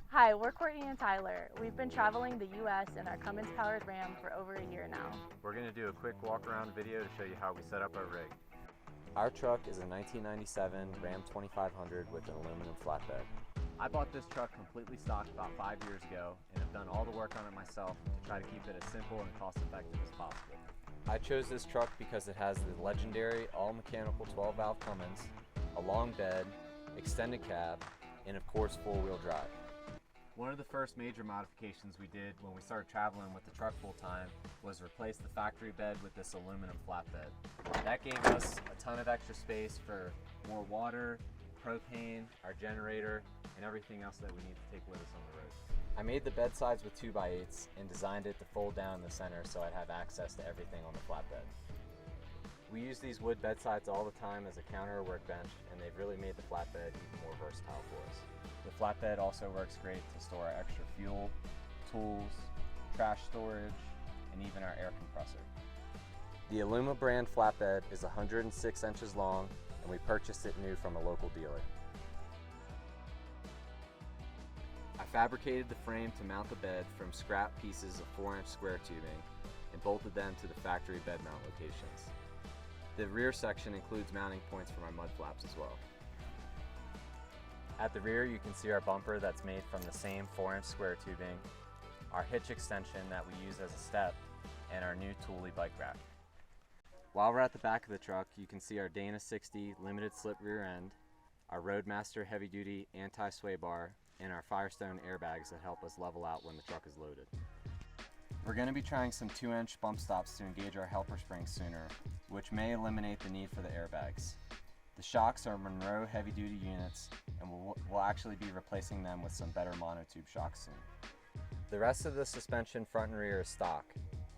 Hi, we're Courtney and Tyler. We've been traveling the U.S. in our Cummins powered Ram for over a year now. We're going to do a quick walk around video to show you how we set up our rig. Our truck is a 1997 Ram 2500 with an aluminum flatbed. I bought this truck completely stock about 5 years ago and have done all the work on it myself to try to keep it as simple and cost effective as possible. I chose this truck because it has the legendary all-mechanical 12-valve Cummins, a long bed, extended cab, and of course four-wheel drive. One of the first major modifications we did when we started traveling with the truck full time was replace the factory bed with this aluminum flatbed. That gave us a ton of extra space for more water, propane, our generator, and everything else that we need to take with us on the road. I made the bed sides with 2x8s and designed it to fold down in the center so I'd have access to everything on the flatbed. We use these wood bed sides all the time as a counter or workbench, and they've really made the flatbed even more versatile for us. The flatbed also works great to store our extra fuel, tools, trash storage, and even our air compressor. The Aluma brand flatbed is 106 inches long, and we purchased it new from a local dealer. I fabricated the frame to mount the bed from scrap pieces of 4-inch square tubing and bolted them to the factory bed mount locations. The rear section includes mounting points for my mud flaps as well. At the rear you can see our bumper that's made from the same 4-inch square tubing, our hitch extension that we use as a step, and our new Thule bike rack. While we're at the back of the truck, you can see our Dana 60 limited slip rear end, our Roadmaster heavy duty anti-sway bar, and our Firestone airbags that help us level out when the truck is loaded. We're going to be trying some 2-inch bump stops to engage our helper springs sooner, which may eliminate the need for the airbags. The shocks are Monroe heavy duty units, and we'll actually be replacing them with some better monotube shocks soon. The rest of the suspension front and rear is stock.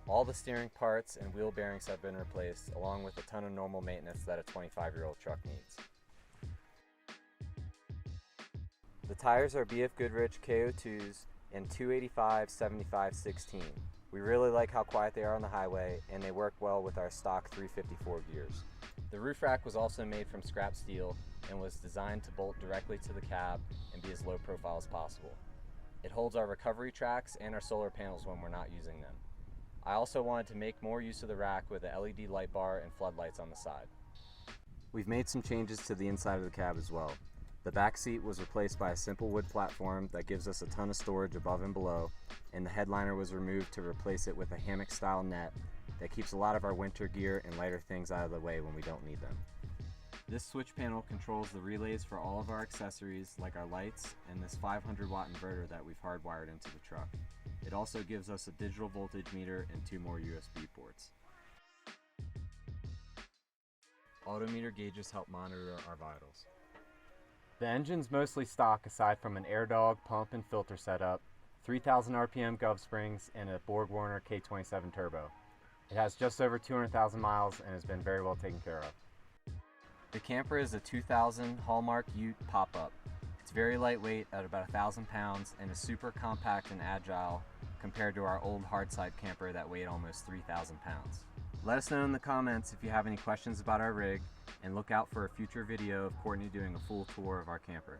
All the steering parts and wheel bearings have been replaced, along with a ton of normal maintenance that a 25-year-old truck needs. The tires are BF Goodrich KO2s and 285/75/16. We really like how quiet they are on the highway, and they work well with our stock 354 gears. The roof rack was also made from scrap steel and was designed to bolt directly to the cab and be as low profile as possible. It holds our recovery tracks and our solar panels when we're not using them. I also wanted to make more use of the rack with a LED light bar and floodlights on the side. We've made some changes to the inside of the cab as well. The back seat was replaced by a simple wood platform that gives us a ton of storage above and below, and the headliner was removed to replace it with a hammock style net that keeps a lot of our winter gear and lighter things out of the way when we don't need them. This switch panel controls the relays for all of our accessories like our lights and this 500-watt inverter that we've hardwired into the truck. It also gives us a digital voltage meter and 2 more USB ports. Autometer gauges help monitor our vitals. The engine's mostly stock aside from an AirDog pump and filter setup, 3,000 RPM Gulf Springs, and a Borg-Warner K27 turbo. It has just over 200,000 miles and has been very well taken care of. The camper is a 2000 Hallmark Ute pop-up. It's very lightweight at about 1,000 pounds and is super compact and agile compared to our old hardside camper that weighed almost 3,000 pounds. Let us know in the comments if you have any questions about our rig, and look out for a future video of Courtney doing a full tour of our camper.